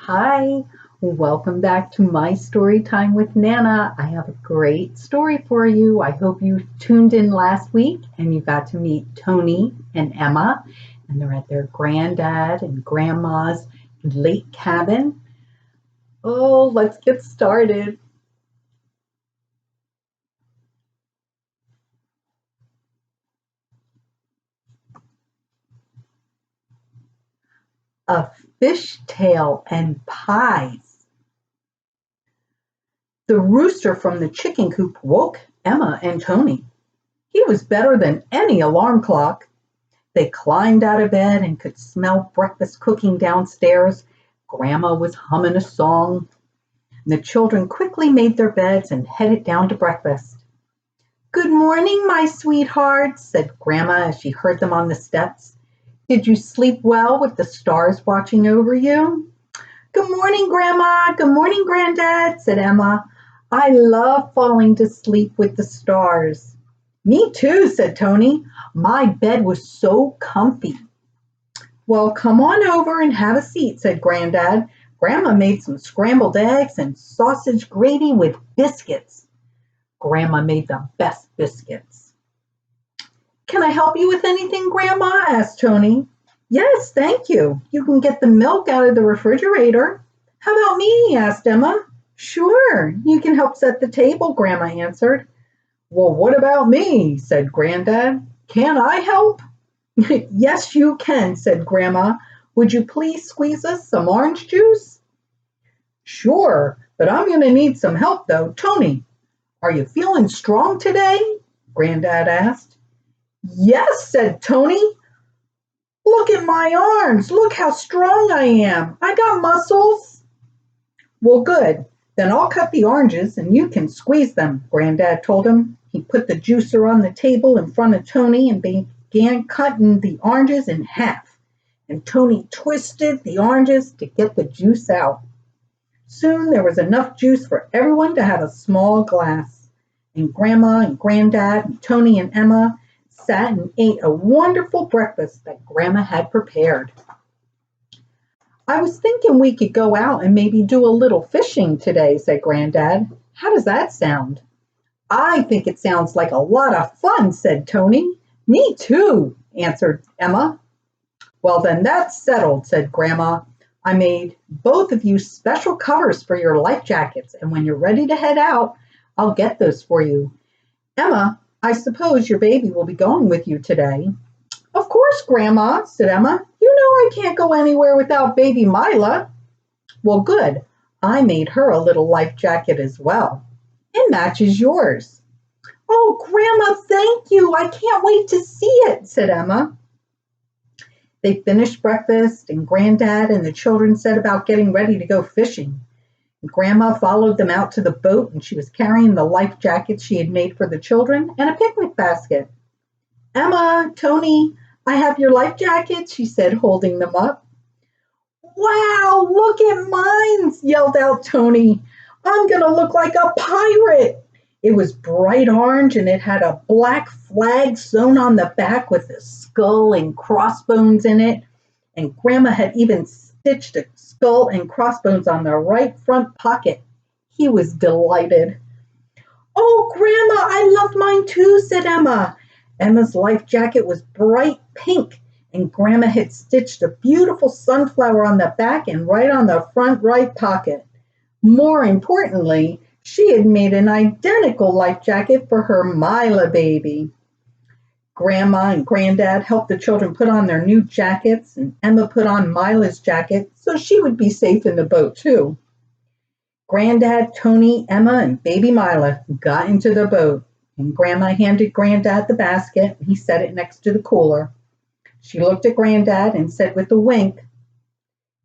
Hi, welcome back to my story time with Nana. I have a great story for you. I hope you tuned in last week and you got to meet Tony and Emma, and they're at their granddad and grandma's lake cabin. Oh, let's get started. A fishtail and pies. The rooster from the chicken coop woke Emma and Tony. He was better than any alarm clock. They climbed out of bed and could smell breakfast cooking downstairs. Grandma was humming a song. The children quickly made their beds and headed down to breakfast. Good morning, my sweethearts, said Grandma as she heard them on the steps. Did you sleep well with the stars watching over you? Good morning, Grandma. Good morning, Granddad, said Emma. I love falling to sleep with the stars. Me too, said Tony. My bed was so comfy. Well, come on over and have a seat, said Granddad. Grandma made some scrambled eggs and sausage gravy with biscuits. Grandma made the best biscuits. Can I help you with anything, Grandma? Asked Tony. Yes, thank you. You can get the milk out of the refrigerator. How about me? Asked Emma. Sure, you can help set the table, Grandma answered. Well, what about me? Said Granddad. Can I help? Yes, you can, said Grandma. Would you please squeeze us some orange juice? Sure, but I'm going to need some help though. Tony, are you feeling strong today? Granddad asked. Yes, said Tony. Look at my arms. Look how strong I am. I got muscles. Well, good. Then I'll cut the oranges and you can squeeze them, Granddad told him. He put the juicer on the table in front of Tony and began cutting the oranges in half. And Tony twisted the oranges to get the juice out. Soon there was enough juice for everyone to have a small glass. And Grandma and Granddad and Tony and Emma sat and ate a wonderful breakfast that Grandma had prepared. I was thinking we could go out and maybe do a little fishing today, said Granddad. How does that sound? I think it sounds like a lot of fun, said Tony. Me too, answered Emma. Well, then that's settled, said Grandma. I made both of you special covers for your life jackets, and when you're ready to head out, I'll get those for you. Emma, I suppose your baby will be going with you today. Of course, Grandma, said Emma. You know I can't go anywhere without baby Mila. Well, good. I made her a little life jacket as well. It matches yours. Oh, Grandma, thank you. I can't wait to see it, said Emma. They finished breakfast, and Granddad and the children set about getting ready to go fishing. Grandma followed them out to the boat, and she was carrying the life jackets she had made for the children and a picnic basket. Emma, Tony, I have your life jackets, she said, holding them up. Wow, look at mine, yelled out Tony. I'm going to look like a pirate. It was bright orange and it had a black flag sewn on the back with a skull and crossbones in it. And Grandma had even stitched a skull and crossbones on the right front pocket. He was delighted. Oh, Grandma, I love mine too, said Emma. Emma's life jacket was bright pink, and Grandma had stitched a beautiful sunflower on the back and right on the front right pocket. More importantly, she had made an identical life jacket for her Mila baby. Grandma and Granddad helped the children put on their new jackets, and Emma put on Mila's jacket so she would be safe in the boat too. Granddad, Tony, Emma, and baby Mila got into the boat, and Grandma handed Granddad the basket, and he set it next to the cooler. She looked at Granddad and said with a wink,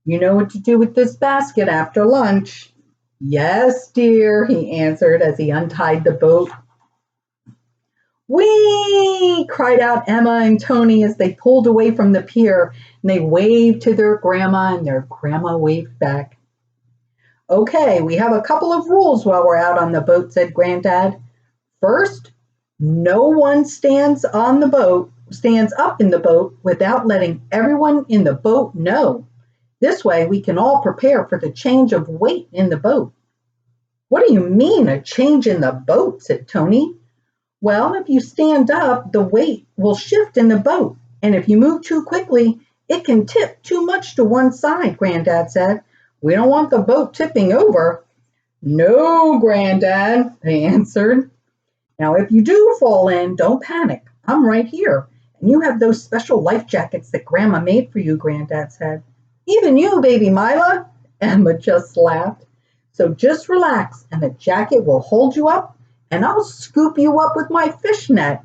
You know what to do with this basket after lunch. Yes, dear, he answered as he untied the boat. Whee! Cried out Emma and Tony as they pulled away from the pier, and they waved to their grandma, and their grandma waved back. Okay, we have a couple of rules while we're out on the boat, said Granddad. First, no one stands up in the boat without letting everyone in the boat know. This way we can all prepare for the change of weight in the boat. What do you mean, a change in the boat? Said Tony. Well, if you stand up, the weight will shift in the boat, and if you move too quickly, it can tip too much to one side, Granddad said. We don't want the boat tipping over. No, Granddad, they answered. Now, if you do fall in, don't panic. I'm right here, and you have those special life jackets that Grandma made for you, Granddad said. Even you, baby Mila, Emma just laughed. So just relax, and the jacket will hold you up, and I'll scoop you up with my fish net.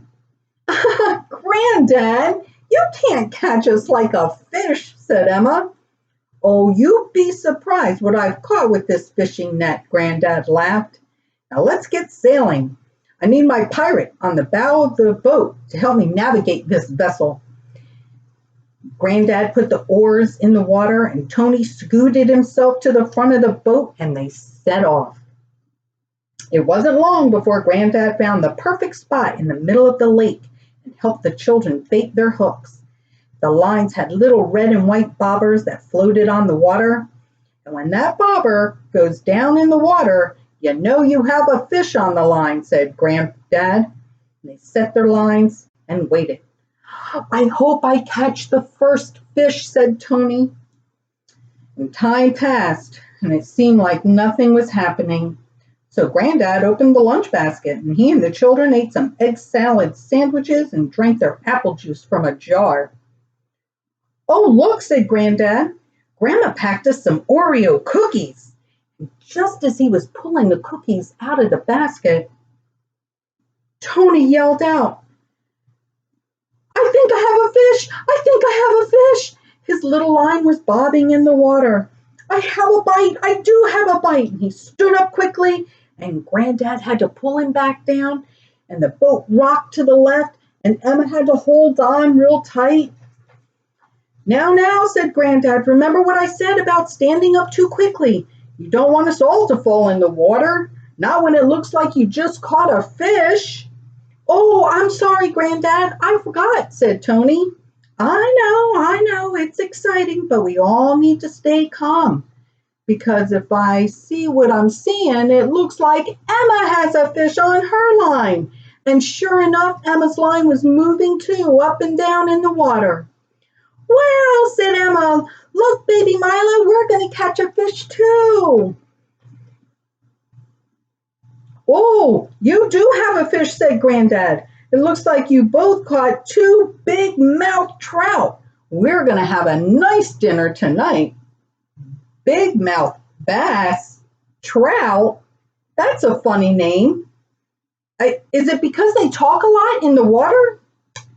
Granddad, you can't catch us like a fish, said Emma. Oh, you'd be surprised what I've caught with this fishing net, Granddad laughed. Now let's get sailing. I need my pirate on the bow of the boat to help me navigate this vessel. Granddad put the oars in the water and Tony scooted himself to the front of the boat and they set off. It wasn't long before Granddad found the perfect spot in the middle of the lake and helped the children bait their hooks. The lines had little red and white bobbers that floated on the water. And when that bobber goes down in the water, you know you have a fish on the line, said Granddad. They set their lines and waited. I hope I catch the first fish, said Tony. And time passed, and it seemed like nothing was happening. So Granddad opened the lunch basket, and he and the children ate some egg salad sandwiches and drank their apple juice from a jar. Oh, look, said Granddad. Grandma packed us some Oreo cookies. And just as he was pulling the cookies out of the basket, Tony yelled out, I think I have a fish! I think I have a fish! His little line was bobbing in the water. I have a bite! I do have a bite! And he stood up quickly, and Granddad had to pull him back down, and the boat rocked to the left, and Emma had to hold on real tight. Now, said Granddad, remember what I said about standing up too quickly. You don't want us all to fall in the water, not when it looks like you just caught a fish. Oh, I'm sorry, Granddad, I forgot, said Tony. I know, it's exciting, but we all need to stay calm. Because if I see what I'm seeing, it looks like Emma has a fish on her line. And sure enough, Emma's line was moving too, up and down in the water. Well, said Emma, look, baby Mila, we're going to catch a fish too. Oh, you do have a fish, said Granddad. It looks like you both caught two big-mouthed trout. We're going to have a nice dinner tonight. Big-mouthed bass? Trout? That's a funny name. Is it because they talk a lot in the water?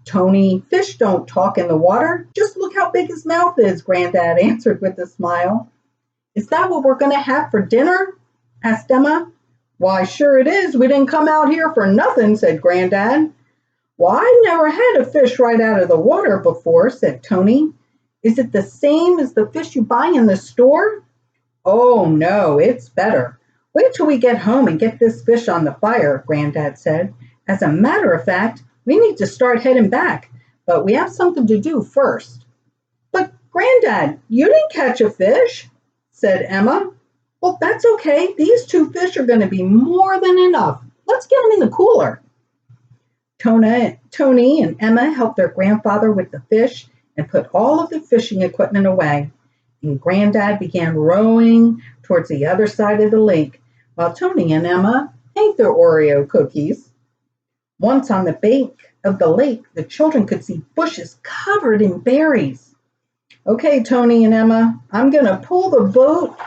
Tony, fish don't talk in the water. Just look how big his mouth is, Granddad answered with a smile. Is that what we're going to have for dinner? Asked Emma. Why, sure it is. We didn't come out here for nothing, said Granddad. Well, I never had a fish right out of the water before, said Tony. Is it the same as the fish you buy in the store? Oh, no, it's better. Wait till we get home and get this fish on the fire, Granddad said. As a matter of fact, we need to start heading back, but we have something to do first. But, Granddad, you didn't catch a fish, said Emma. Well, that's okay. These two fish are going to be more than enough. Let's get them in the cooler. Tony and Emma helped their grandfather with the fish and put all of the fishing equipment away. And Granddad began rowing towards the other side of the lake while Tony and Emma ate their Oreo cookies. Once on the bank of the lake, the children could see bushes covered in berries. Okay, Tony and Emma, I'm going to pull the boat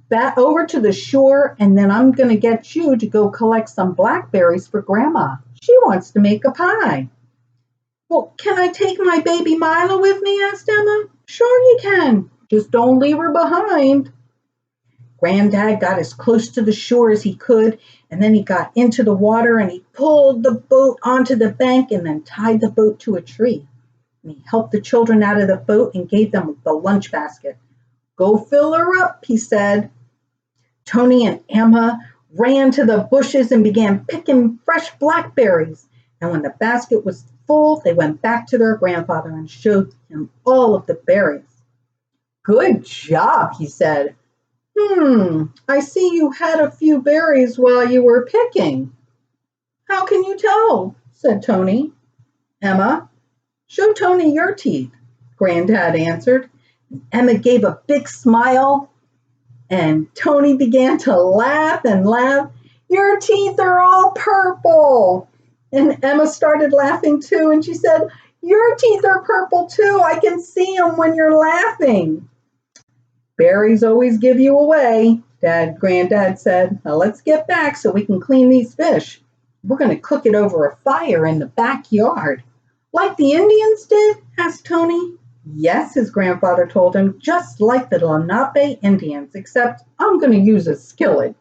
back over to the shore, and then I'm going to get you to go collect some blackberries for Grandma. She wants to make a pie. Well, can I take my baby Mila with me? Asked Emma. Sure you can. Just don't leave her behind. Granddad got as close to the shore as he could, and then he got into the water and he pulled the boat onto the bank and then tied the boat to a tree. And he helped the children out of the boat and gave them the lunch basket. Go fill her up, he said. Tony and Emma ran to the bushes and began picking fresh blackberries. And when the basket was full, they went back to their grandfather and showed him all of the berries. Good job, he said. I see you had a few berries while you were picking. How can you tell? Said Tony. Emma, show Tony your teeth, Granddad answered. Emma gave a big smile, and Tony began to laugh and laugh. Your teeth are all purple. And Emma started laughing too, and she said, your teeth are purple too. I can see them when you're laughing. Berries always give you away, Granddad said. Now let's get back so we can clean these fish. We're going to cook it over a fire in the backyard. Like the Indians did? Asked Tony. Yes, his grandfather told him, just like the Lenape Indians, except I'm going to use a skillet.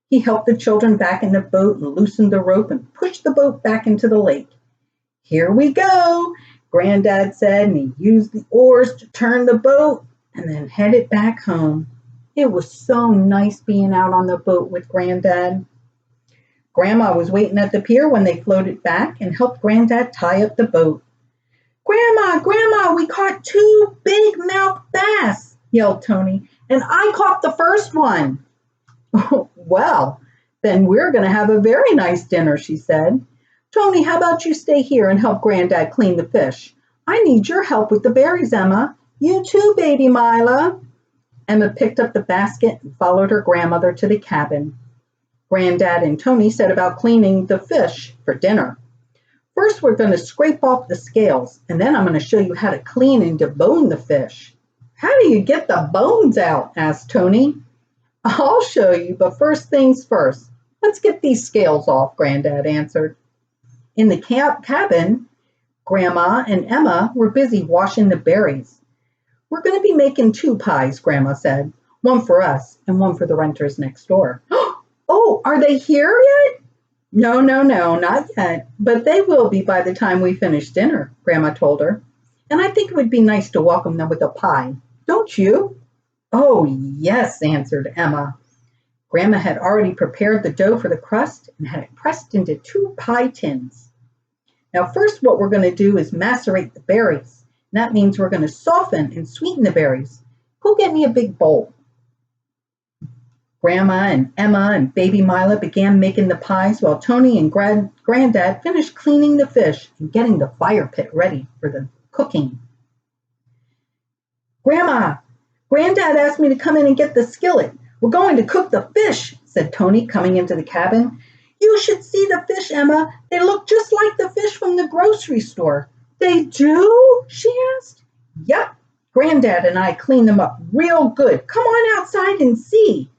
He helped the children back in the boat and loosened the rope and pushed the boat back into the lake. Here we go, Granddad said, and he used the oars to turn the boat and then headed back home. It was so nice being out on the boat with Granddad. Grandma was waiting at the pier when they floated back and helped Granddad tie up the boat. Grandma, we caught 2 big-mouthed bass, yelled Tony, and I caught the first one. Well, then we're going to have a very nice dinner, she said. Tony, how about you stay here and help Granddad clean the fish? I need your help with the berries, Emma. You too, baby Mila. Emma picked up the basket and followed her grandmother to the cabin. Granddad and Tony set about cleaning the fish for dinner. First, we're going to scrape off the scales, and then I'm going to show you how to clean and debone the fish. How do you get the bones out? Asked Tony. I'll show you, but first things first. Let's get these scales off, Granddad answered. In the cabin, Grandma and Emma were busy washing the berries. We're going to be making 2 pies, Grandma said. One for us and one for the renters next door. Oh, are they here yet? No, not yet, but they will be by the time we finish dinner, Grandma told her. And I think it would be nice to welcome them with a pie, don't you? Oh, yes, answered Emma. Grandma had already prepared the dough for the crust and had it pressed into 2 pie tins. Now, first what we're going to do is macerate the berries. And that means we're going to soften and sweeten the berries. Go get me a big bowl. Grandma and Emma and baby Mila began making the pies while Tony and Granddad finished cleaning the fish and getting the fire pit ready for the cooking. Grandma, Granddad asked me to come in and get the skillet. We're going to cook the fish, said Tony, coming into the cabin. You should see the fish, Emma. They look just like the fish from the grocery store. They do? She asked. Yep, Granddad and I cleaned them up real good. Come on outside and see.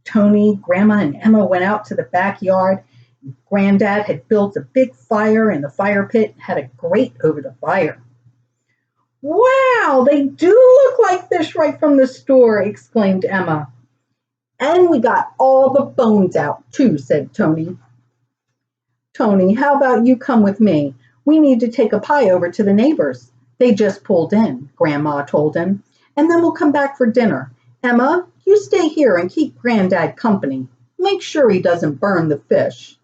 Tony, Grandma, and Emma went out to the backyard. Granddad had built a big fire in the fire pit and had a grate over the fire. Wow, they do look like fish right from the store, exclaimed Emma. And we got all the bones out, too, said Tony. Tony, how about you come with me? We need to take a pie over to the neighbors. They just pulled in, Grandma told him. And then we'll come back for dinner. Emma, you stay here and keep Granddad company. Make sure he doesn't burn the fish.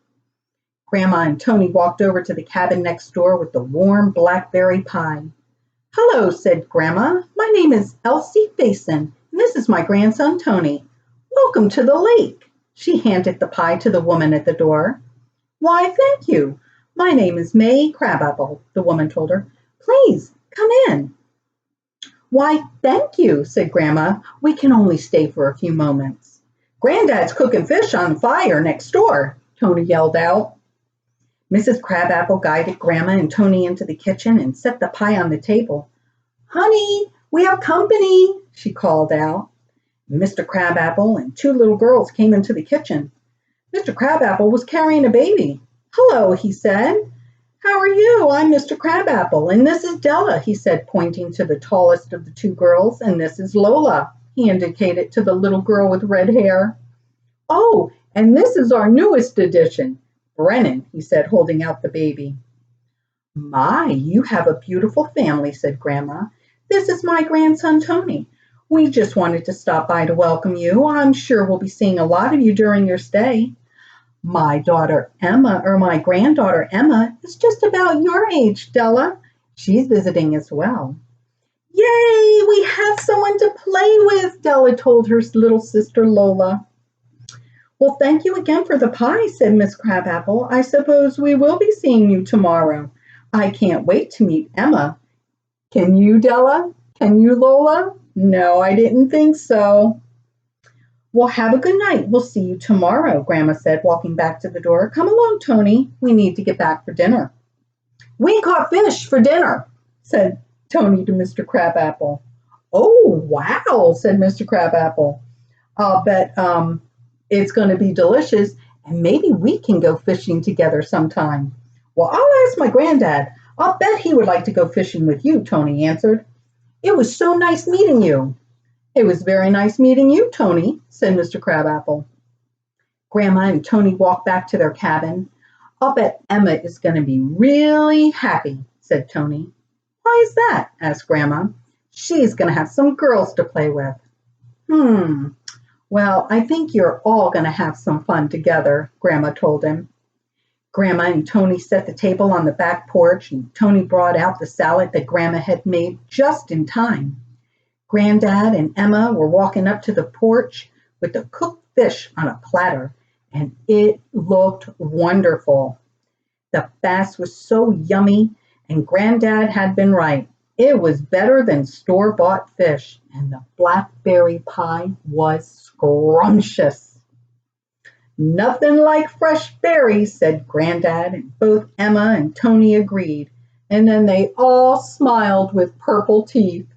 Grandma and Tony walked over to the cabin next door with the warm blackberry pie. Hello, said Grandma. My name is Elsie Faison, and this is my grandson, Tony. Welcome to the lake. She handed the pie to the woman at the door. Why, thank you. My name is May Crabapple, the woman told her. Please, come in. Why, thank you, said Grandma. We can only stay for a few moments. Granddad's cooking fish on the fire next door, Tony yelled out. Mrs. Crabapple guided Grandma and Tony into the kitchen and set the pie on the table. Honey, we have company, she called out. Mr. Crabapple and 2 little girls came into the kitchen. Mr. Crabapple was carrying a baby. Hello, he said. How are you? I'm Mr. Crabapple, and this is Della, he said, pointing to the tallest of the 2 girls, and this is Lola, he indicated to the little girl with red hair. Oh, and this is our newest addition, Brennan, he said, holding out the baby. My, you have a beautiful family, said Grandma. This is my grandson, Tony. We just wanted to stop by to welcome you. I'm sure we'll be seeing a lot of you during your stay. My granddaughter Emma is just about your age, Della. She's visiting as well. Yay, we have someone Della told her little sister Lola. Well, thank you again for the pie, said Miss Crabapple. I suppose we will be seeing you tomorrow. I can't wait to meet Emma. Can you, Della? Can you, Lola? No, I didn't think so. Well, have a good night. We'll see you tomorrow, Grandma said, walking back to the door. Come along, Tony. We need to get back for dinner. We caught fish for dinner, said Tony to Mr. Crabapple. Oh, wow, said Mr. Crabapple. I'll bet it's going to be delicious, and maybe we can go fishing together sometime. Well, I'll ask my granddad. I'll bet he would like to go fishing with you, Tony answered. It was so nice meeting you. It was very nice meeting you, Tony, said Mr. Crabapple. Grandma and Tony walked back to their cabin. I'll bet Emma is going to be really happy, said Tony. Why is that? Asked Grandma. She's going to have some girls to play with. Well, I think you're all going to have some fun together, Grandma told him. Grandma and Tony set the table on the back porch, and Tony brought out the salad that Grandma had made just in time. Granddad and Emma were walking up to the porch with the cooked fish on a platter, and it looked wonderful. The bass was so yummy, and Granddad had been right. It was better than store-bought fish, and the blackberry pie was scrumptious. Nothing like fresh berries, said Granddad, and both Emma and Tony agreed, and then they all smiled with purple teeth.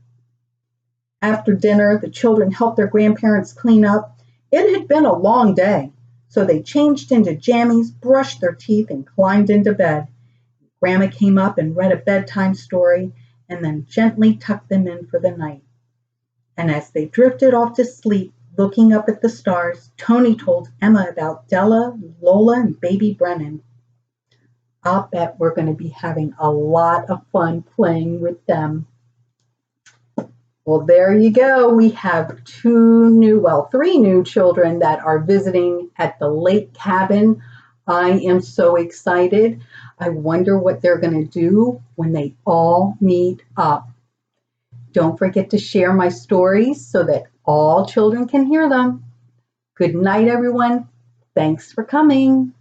After dinner, the children helped their grandparents clean up. It had been a long day, so they changed into jammies, brushed their teeth, and climbed into bed. Grandma came up and read a bedtime story, and then gently tucked them in for the night. And as they drifted off to sleep, looking up at the stars, Tony told Emma about Della, Lola, and baby Brennan. I'll bet we're going to be having a lot of fun playing with them. Well, there you go. We have three new children that are visiting at the lake cabin. I am so excited. I wonder what they're going to do when they all meet up. Don't forget to share my stories so that all children can hear them. Good night, everyone. Thanks for coming.